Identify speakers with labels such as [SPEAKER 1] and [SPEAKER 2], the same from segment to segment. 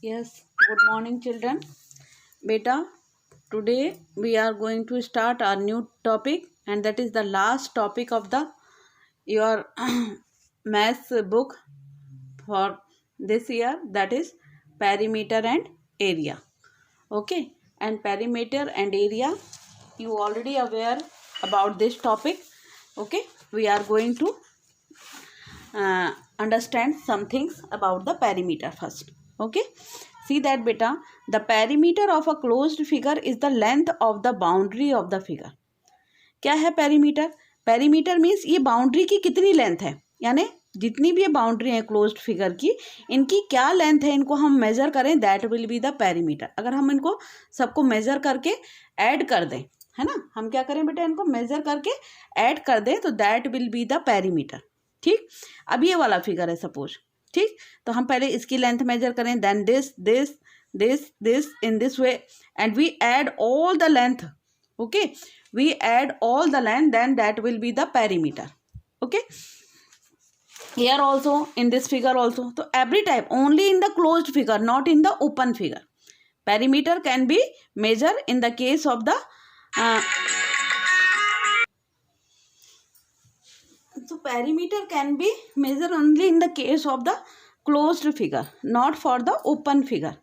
[SPEAKER 1] Yes, good morning, children. Beta, today we are going to start our new topic, and that is the last topic of the your maths book for this year. That is perimeter and area. Okay, and perimeter and area, you already aware about this topic. Okay, we are going to understand some things about the perimeter first. Okay, see that beta, the perimeter of a closed figure is the length of the boundary of the figure. क्या है perimeter? Perimeter means ये boundary की कितनी length है, यानी जितनी भी ये बाउंड्री है क्लोज्ड फिगर की, इनकी क्या लेंथ है, इनको हम मेजर करें, that will be the perimeter. अगर हम इनको सबको मेजर करके ऐड कर दें, है ना, हम क्या करें बेटा, इनको मेजर करके ऐड कर दें तो that will be the perimeter. ठीक, अब ये वाला फिगर है सपोज. ठीक, तो हम पहले इसकी लेंथ मेजर करें, then this this this this in this way and we add all the length. Okay, we add all the length, then that will be the perimeter. Okay, here also in this figure also, so every time only in the closed figure, not in the open figure, perimeter can be measured in the case of the so perimeter can be measured only in the case of the closed figure, not for the open figure.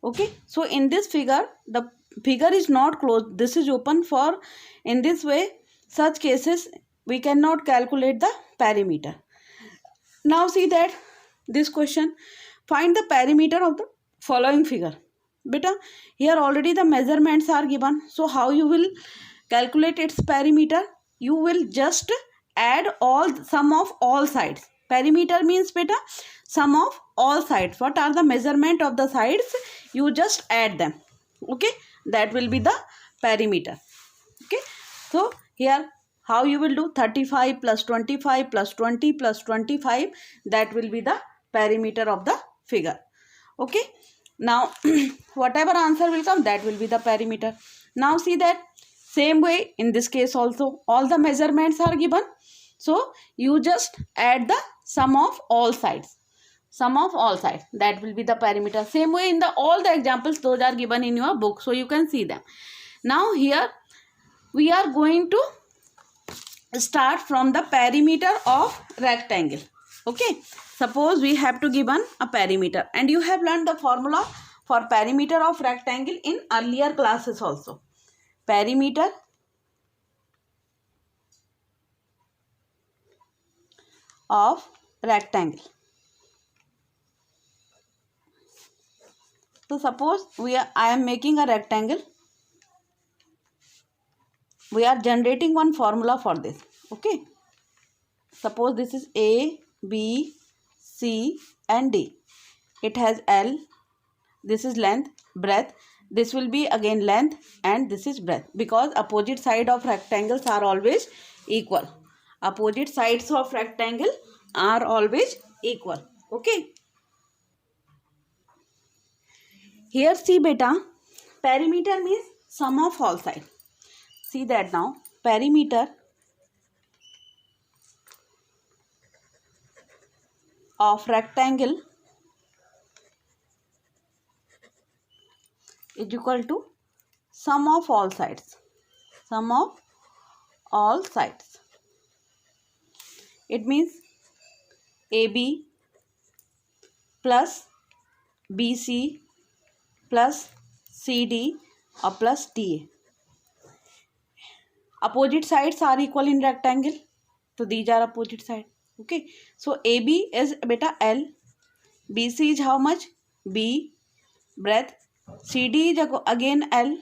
[SPEAKER 1] Okay, so in this figure the figure is not closed, this is open. For in this way, such cases we cannot calculate the perimeter. Now see that this question, find the perimeter of the following figure. Beta, here already the measurements are given, so how you will calculate its perimeter? You will just add all sum of all sides. Perimeter means beta sum of all sides. What are the measurement of the sides? You just add them. Okay, that will be the perimeter. Okay, so here how you will do, 35 plus 25 plus 20 plus 25, that will be the perimeter of the figure. Okay, now whatever answer will come, that will be the perimeter. Now see that same way in this case also, all the measurements are given, so you just add the sum of all sides. Sum of all sides, that will be the perimeter. Same way in the all the examples, those are given in your book, so you can see them. Now here we are going to start from the perimeter of rectangle. Okay, suppose we have to given a perimeter, and you have learned the formula for perimeter of rectangle in earlier classes also. Perimeter of rectangle. So suppose I am making a rectangle. We are generating one formula for this. Okay, suppose this is A, B, C and D. It has L. This is length, breadth. This will be again length, and this is breadth, because opposite side of rectangles are always equal. Opposite sides of rectangle are always equal. Okay. Here see beta, perimeter means sum of all sides. See that now, perimeter of rectangle is equal to sum of all sides. Sum of all sides. It means AB plus BC plus CD or plus DA. Opposite sides are equal in rectangle, so these are opposite sides. Okay, so AB is beta L, BC is how much? B, breadth, CD is again L,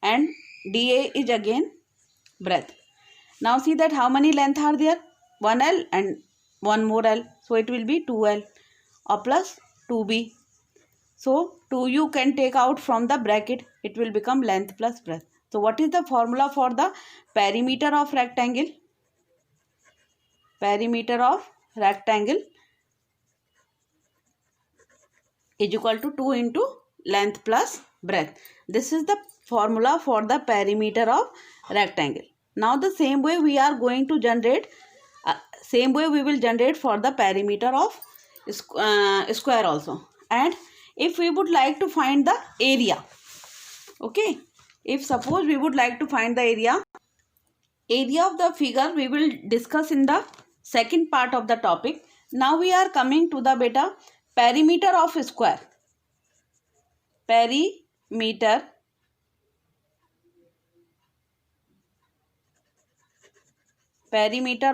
[SPEAKER 1] and DA is again breadth. Now see that how many length are there? 1L and one more L, so it will be 2L or plus 2B. So 2 you can take out from the bracket, it will become length plus breadth. So what is the formula for the perimeter of rectangle? Perimeter of rectangle is equal to 2 into length plus breadth. This is the formula for the perimeter of rectangle. Now the same way we are going to generate, same way we will generate for the perimeter of square also. And if we would like to find the area, okay, if suppose we would like to find the area of the figure, we will discuss in the second part of the topic. Now we are coming to the beta perimeter of square. Perimeter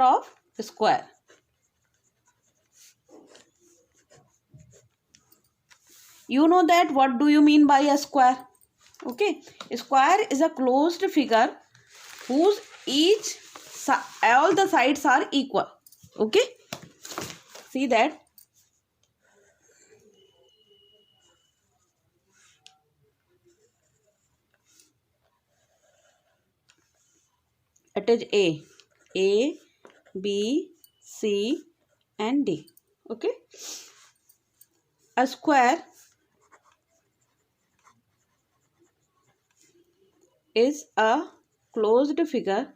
[SPEAKER 1] of square. You know that what do you mean by a square? Okay, a square is a closed figure whose all the sides are equal. Okay, see that it is A, B, C and D. Okay, a square is a closed figure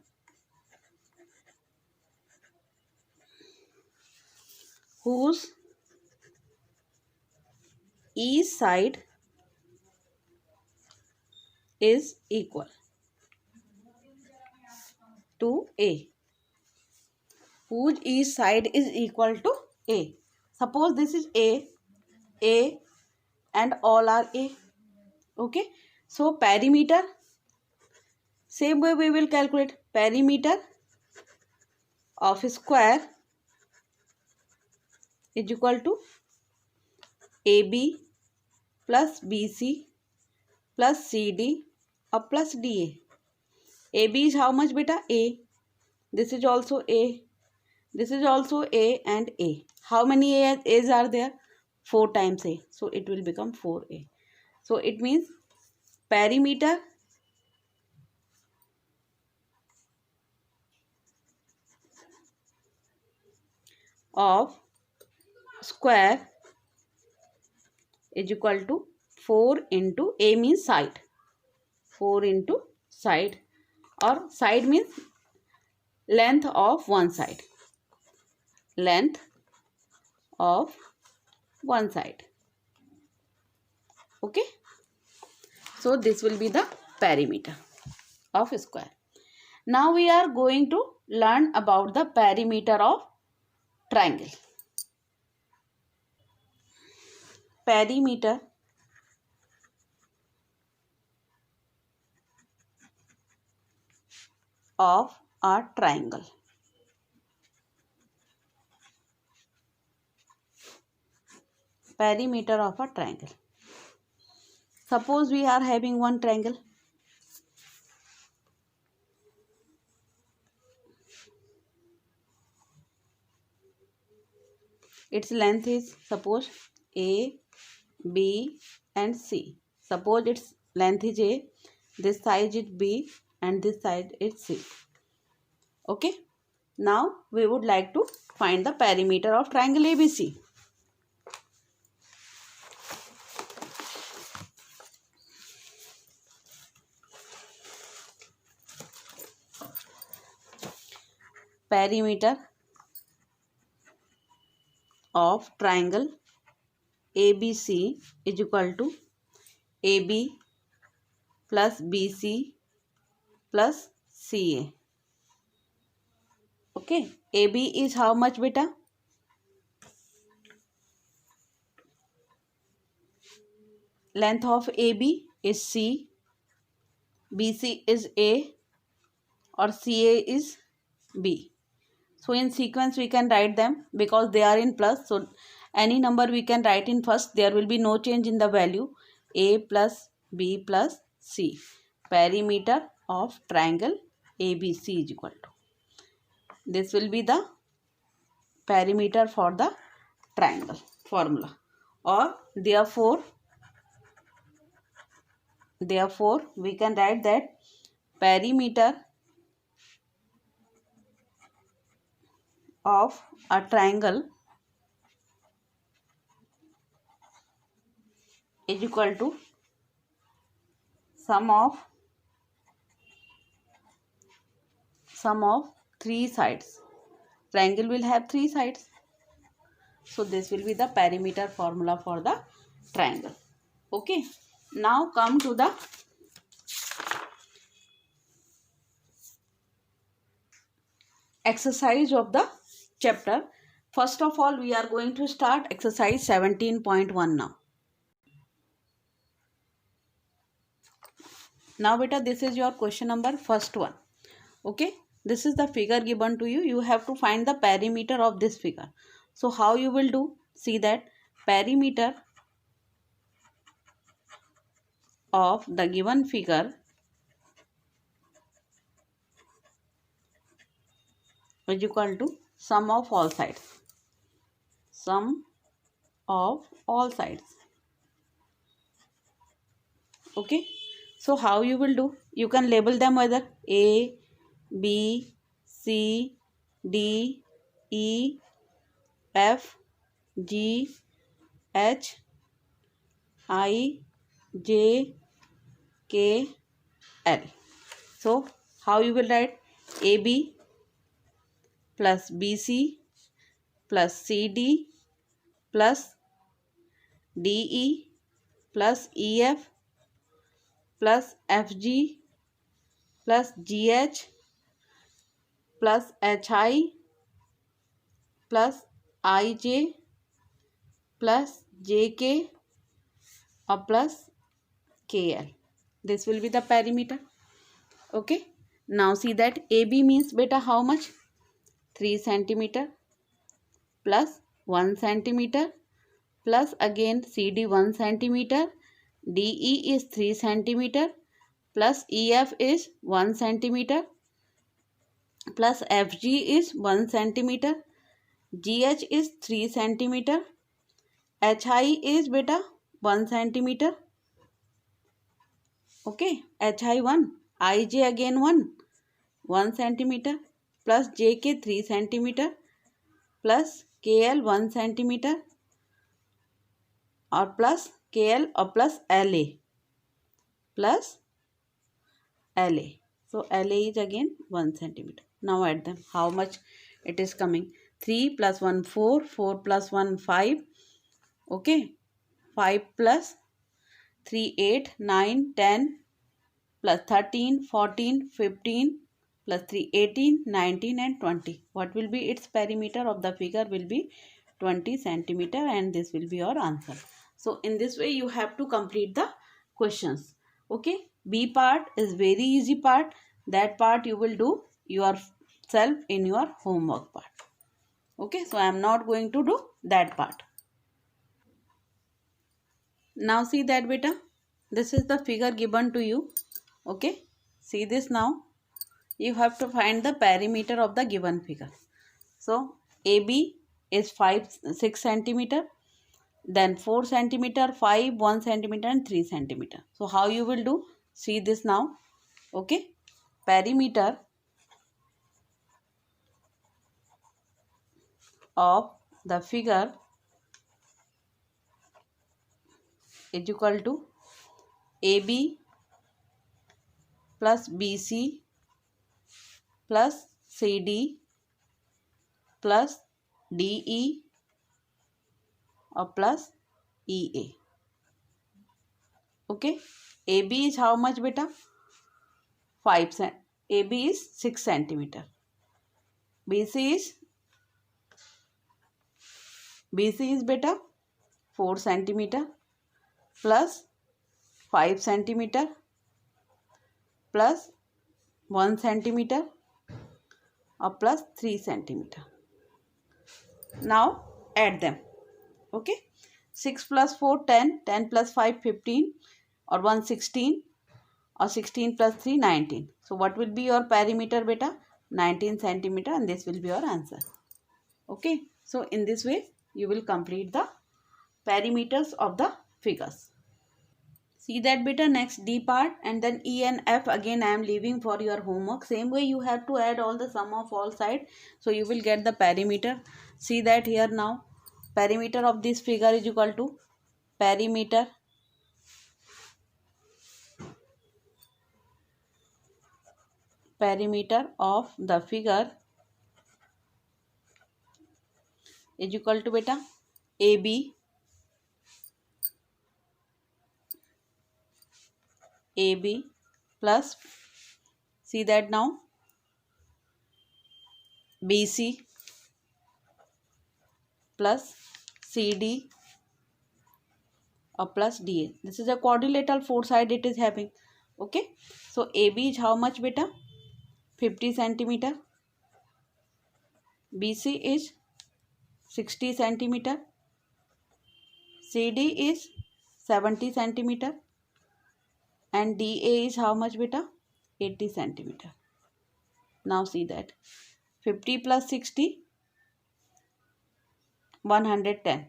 [SPEAKER 1] whose each side is equal to A. Whose each side is equal to A. Suppose this is A and all are A. Okay, so perimeter, same way we will calculate perimeter of square is equal to AB plus BC plus CD or plus DA. AB is how much beta? A. This is also A. This is also A and A. How many A's are there? 4 times A. So it will become 4A. So it means perimeter of square is equal to 4 into A means side. 4 into side, or side means length of one side. Length of one side. Okay. So this will be the perimeter of square. Now we are going to learn about the perimeter of triangle. Perimeter of a triangle. Perimeter of a triangle. Suppose we are having one triangle. Its length is suppose A, B and C. Suppose its length is A, this side is B and this side is C. Okay. Now we would like to find the perimeter of triangle ABC. Perimeter of triangle ABC is equal to AB plus BC plus CA. Okay, AB is how much beta? Length of AB is C, BC is A or CA is B. So in sequence we can write them because they are in plus. So any number we can write in first. There will be no change in the value. A plus B plus C. Perimeter of triangle ABC is equal to. This will be the perimeter for the triangle formula. Or therefore we can write that perimeter of a triangle is equal to sum of three sides. Triangle will have three sides. So this will be the perimeter formula for the triangle. Okay, now come to the exercise of the chapter. First of all, we are going to start exercise 17.1 now. Now beta, this is your question number first one. Okay, this is the figure given to you. You have to find the perimeter of this figure. So how you will do? See that perimeter of the given figure is equal to sum of all sides. Sum of all sides. Okay, so how you will do? You can label them whether A, B, C, D, E, F, G, H, I, J, K, L. So how you will write? AB plus BC plus CD plus DE plus EF plus FG plus GH plus HI plus IJ plus JK or plus KL. This will be the perimeter. Okay. Now see that AB means beta how much? 3 centimeter plus 1 centimeter plus again CD 1 centimeter, DE is 3 centimeter plus EF is 1 centimeter plus FG is 1 centimeter, GH is 3 centimeter, HI is beta 1 centimeter. Okay, HI 1, IJ again 1 centimeter plus JK 3 centimeter plus KL 1 centimeter or plus KL or plus LA plus LA. So LA is again 1 centimeter. Now add them. How much it is coming? 3 plus 1 4, 4 plus 1 5. Okay, 5 plus 3 8, 9, 10 plus 13, 14, 15 plus 3 18, 19 and 20. What will be its perimeter of the figure? Will be 20 centimeter, and this will be your answer. So in this way you have to complete the questions. Okay, B part is very easy part. That part you will do yourself in your homework part. Okay, so I am not going to do that part. Now see that beta, this is the figure given to you. Okay, see this now. You have to find the perimeter of the given figure. So AB is 6 centimeter, then 4 centimeter, 5, 1 centimeter and 3 centimeter. So how you will do? See this now. Okay, perimeter of the figure is equal to AB plus BC plus CD plus DE or plus EA. Okay, AB is how much beta? 5 cm. AB is 6 centimeter. BC is beta 4 centimeter plus 5 centimeter plus 1 centimeter or plus 3 centimeter. Now add them. Okay, 6 plus 4 10, 10 plus 5 15 or 1 16 or 16 plus 3 19. So what will be your perimeter beta? 19 centimeter, and this will be your answer. Okay, so in this way you will complete the perimeters of the figures. See that beta, next D part, and then E and F again I am leaving for your homework. Same way you have to add all the sum of all sides, so you will get the perimeter. See that here now, perimeter of this figure is equal to perimeter of the figure is equal to beta AB AB plus, see that now, BC plus CD or plus DA. This is a quadrilateral, four side it is having. Okay, so AB is how much beta? 50 centimeter. BC is 60 centimeter. CD is 70 centimeter. And DA is how much beta? 80 centimeter. Now see that 50 plus 60, 110,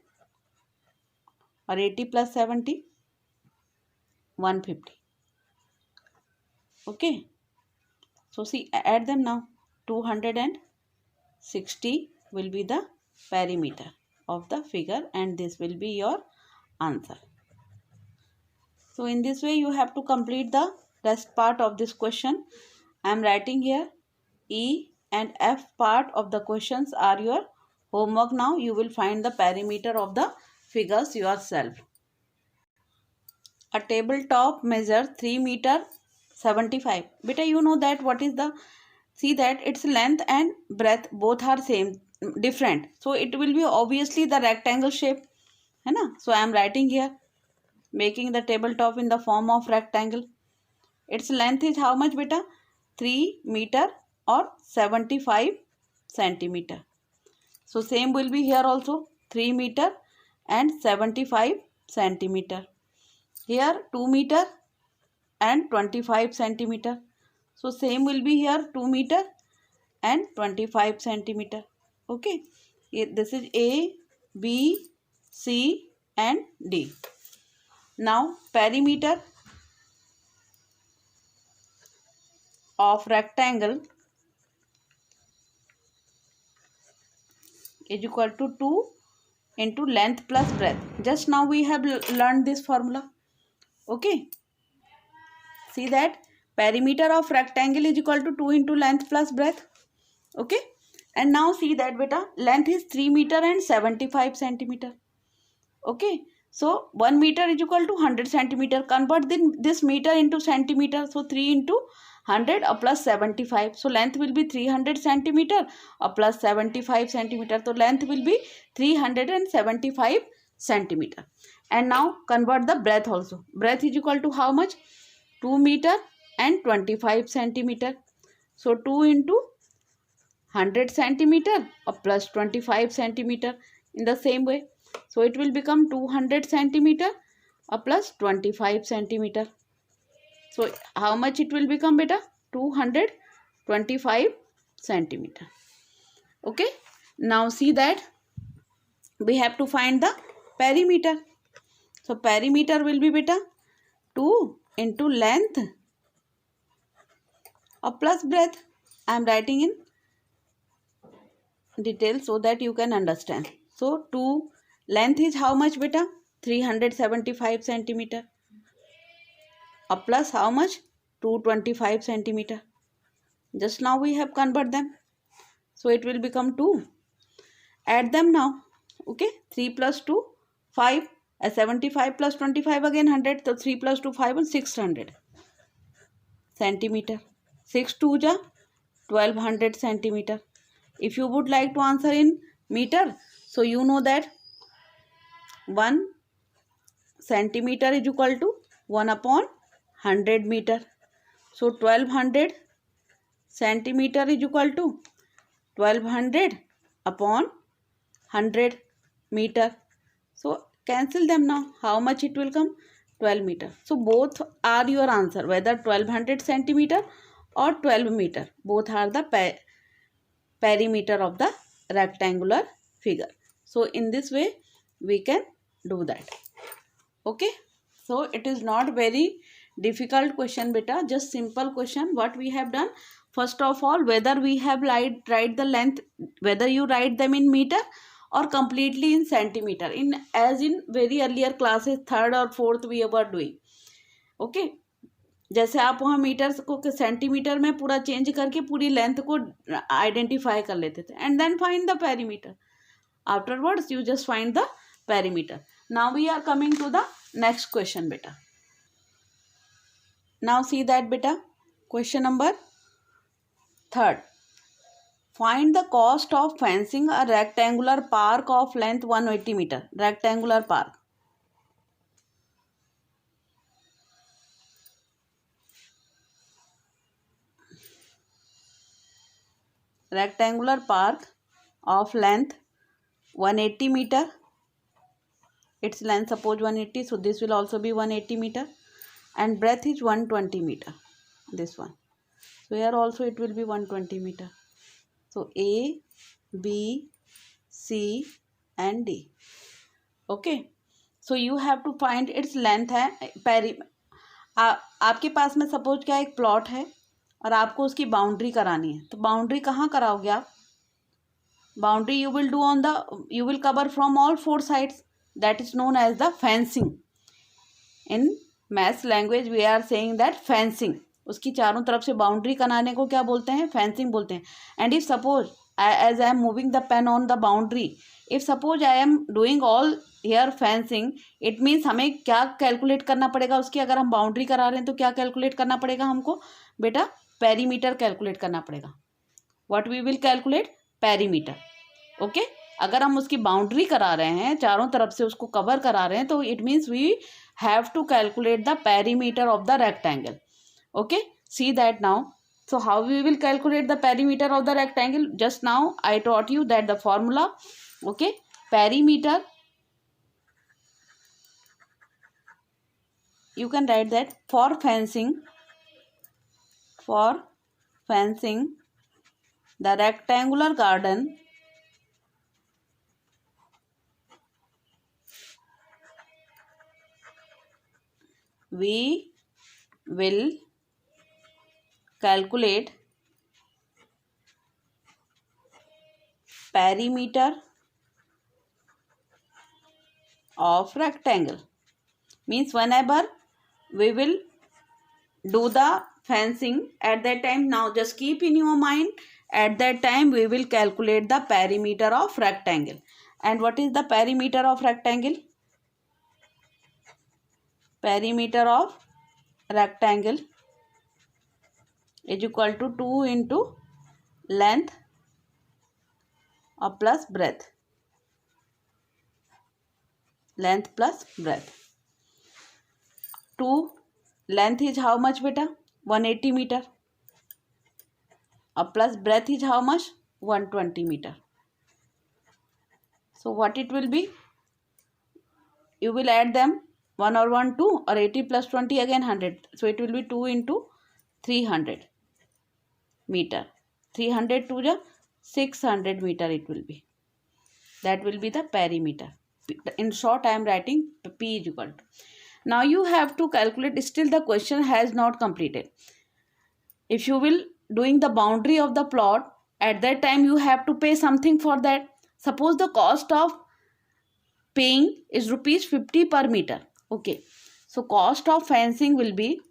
[SPEAKER 1] or 80 plus 70, 150. Okay, so see, add them now. 260 will be the perimeter of the figure, and this will be your answer. So in this way you have to complete the rest part of this question. I am writing here E and F part of the questions are your homework. Now you will find the perimeter of the figures yourself. A tabletop measures 3 meter 75. Beta, you know that what is the, see that its length and breadth both are same, different. So it will be obviously the rectangle shape. है ना? So I am writing here, making the tabletop in the form of rectangle. Its length is how much beta? 3 meter or 75 centimeter. So same will be here also, 3 meter and 75 centimeter. Here 2 meter and 25 centimeter. So same will be here, 2 meter and 25 centimeter. Okay, this is A, B, C and D. Now perimeter of rectangle is equal to 2 into length plus breadth. Just now we have learned this formula. Okay, see that perimeter of rectangle is equal to 2 into length plus breadth. Okay, and now see that beta, length is 3 meter and 75 centimeter. Okay, so 1 meter is equal to 100 centimeter. Convert this meter into centimeter. So 3 into 100 or plus 75. So length will be 300 centimeter or plus 75 centimeter. So length will be 375 centimeter. And now convert the breadth also. Breadth is equal to how much? 2 meter and 25 centimeter. So 2 into 100 centimeter or plus 25 centimeter in the same way. So it will become 200 centimeter or plus 25 centimeter. So how much it will become beta? 225 centimeter. Okay, now see that we have to find the perimeter. So perimeter will be beta 2 into length or plus breadth. I am writing in detail so that you can understand. So 2, length is how much beta? 375 centimeter. Or plus how much? 225 centimeter. Just now we have converted them. So it will become 2. Add them now. Okay, 3 plus 2, 5. 75 plus 25 again 100. So 3 plus 2, 5 and 600 centimeter. 6 2 ja 1200 centimeter. If you would like to answer in meter, so you know that 1 centimeter is equal to 1 upon 100 meter. So 1200 centimeter is equal to 1200 upon 100 meter. So cancel them now. How much it will come? 12 meter. So both are your answer, whether 1200 centimeter or 12 meter. Both are the perimeter of the rectangular figure. So in this way we can do that. Okay, so it is not very difficult question beta, just simple question. What we have done, first of all, whether we have write the length, whether you write them in meter or completely in centimeter, in as in very earlier classes, third or fourth we were doing. Okay, जैसे आप वहाँ metres को centimetre में पूरा change करके पूरी length को identify कर लेते थे, and then find the perimeter. Afterwards you just find the perimeter. Now we are coming to the next question बेटा. Now see that beta. Question number 3rd. Find the cost of fencing a rectangular park of length 180 meter. Rectangular park. Rectangular park of length 180 meter. Its length suppose 180, so this will also be 180 meter, and breadth is 120 meter. This one. So here also it will be 120 meter. So A, B, C and D. Okay. So you have to find its length है आपके पास में suppose क्या एक plot है और आपको उसकी boundary करानी है. तो बाउंड्री कहाँ कराओगे आप? Boundary you will cover from all 4 sides. That is known as the fencing. In maths language we are saying that fencing. उसकी चारों तरफ से बाउंड्री बनाने को क्या बोलते हैं? फेंसिंग बोलते हैं. And if suppose as I am moving the pen on the boundary, if suppose I am doing all here fencing, it means हमें क्या कैलकुलेट करना पड़ेगा उसकी? अगर हम बाउंड्री करा रहे हैं तो क्या कैलकुलेट करना पड़ेगा हमको? बेटा पेरीमीटर कैलकुलेट करना पड़ेगा. What we will calculate? Perimeter. Okay. अगर हम उसकी बाउंड्री करा रहे हैं, चारों तरफ से उसको कवर करा रहे हैं, तो it means we have to calculate the perimeter of the rectangle. Okay, see that now. So how we will calculate the perimeter of the rectangle? Just now I taught you that the formula. Okay, perimeter, you can write that for fencing the rectangular garden we will calculate perimeter of rectangle. Means whenever we will do the fencing, at that time, now just keep in your mind, at that time we will calculate the perimeter of rectangle. And what is the perimeter of rectangle? Perimeter of rectangle is equal to 2 into length plus breadth. Length plus breadth. 2 length is how much beta? 180 meter. Plus breadth is how much? 120 meter. So what it will be? You will add them. 1 or 1 2 or 80 plus 20 again 100. So it will be 2 into 300 meter. 300 to the 600 meter it will be. That will be the perimeter. In short I am writing P is equal to. Now you have to calculate. Still the question has not completed. If you will doing the boundary of the plot, at that time you have to pay something for that. Suppose the cost of paying is rupees 50 per meter. Okay. So cost of fencing will be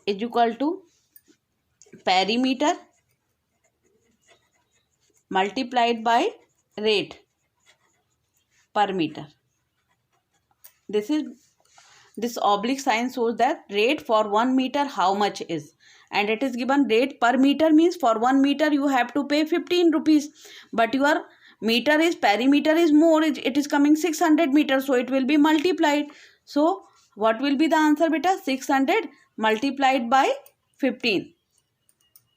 [SPEAKER 1] is equal to perimeter multiplied by rate per meter. This oblique sign shows that rate for 1 meter how much is, and it is given rate per meter means for 1 meter you have to pay 15 rupees, but your perimeter is more, it is coming 600 meters, so it will be multiplied. So what will be the answer beta? 600 multiplied by 15.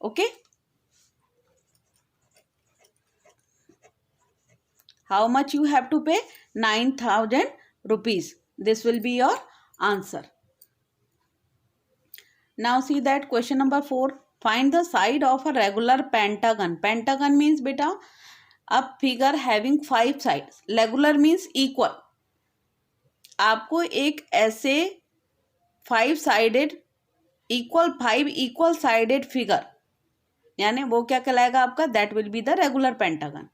[SPEAKER 1] Okay. How much you have to pay? 9,000 rupees. This will be your answer. Now see that question number 4. Find the side of a regular pentagon. Pentagon means beta a figure having 5 sides. Regular means equal. आपको एक ऐसे 5 equal sided figure, यानी वो क्या कहलाएगा आपका? That will be the regular pentagon.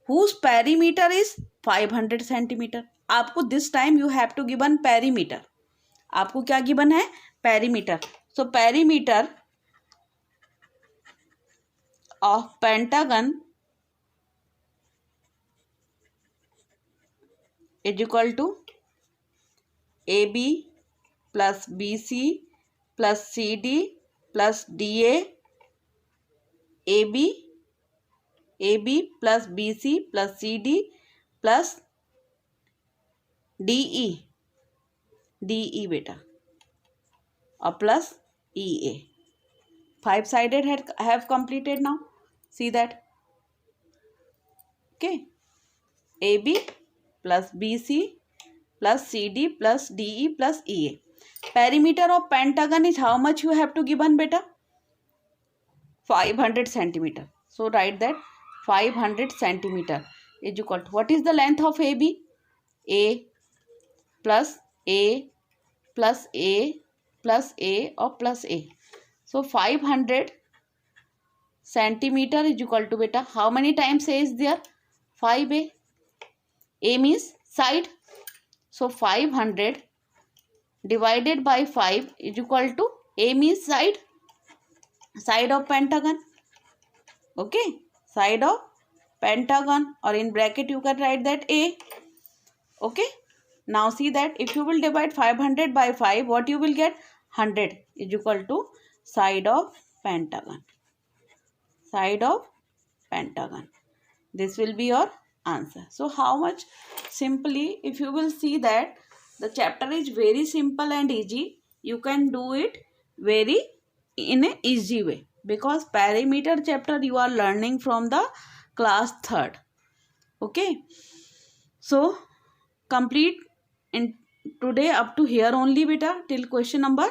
[SPEAKER 1] Whose perimeter is 500 centimeter. आपको this time you have to given perimeter. आपको क्या given है? Perimeter. So perimeter of pentagon is equal to AB plus BC plus CD plus DA, AB plus BC plus CD plus DE बेटा और plus EA. 5-sided have completed now. See that. Okay. AB plus BC plus CD plus DE plus EA. Perimeter of pentagon is how much you have to given beta? 500 centimeter. So write that 500 centimeter is equal to, what is the length of AB? A plus A plus A plus A or plus A. So 500 centimeter is equal to beta, how many times A is there? 5A. A means side. So 500 divided by 5 is equal to, A means side, side of pentagon. Okay, side of pentagon, or in bracket you can write that A. Okay, now see that if you will divide 500 by 5, what you will get? 100 is equal to side of pentagon. Side of pentagon. This will be your answer. So how much simply, if you will see that the chapter is very simple and easy, you can do it very in an easy way, because perimeter chapter you are learning from the class 3rd. Okay, so complete in today up to here only beta, till question number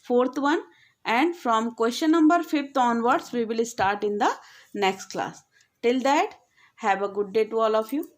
[SPEAKER 1] 4th one, and from question number 5th onwards we will start in the next class. Till that, have a good day to all of you.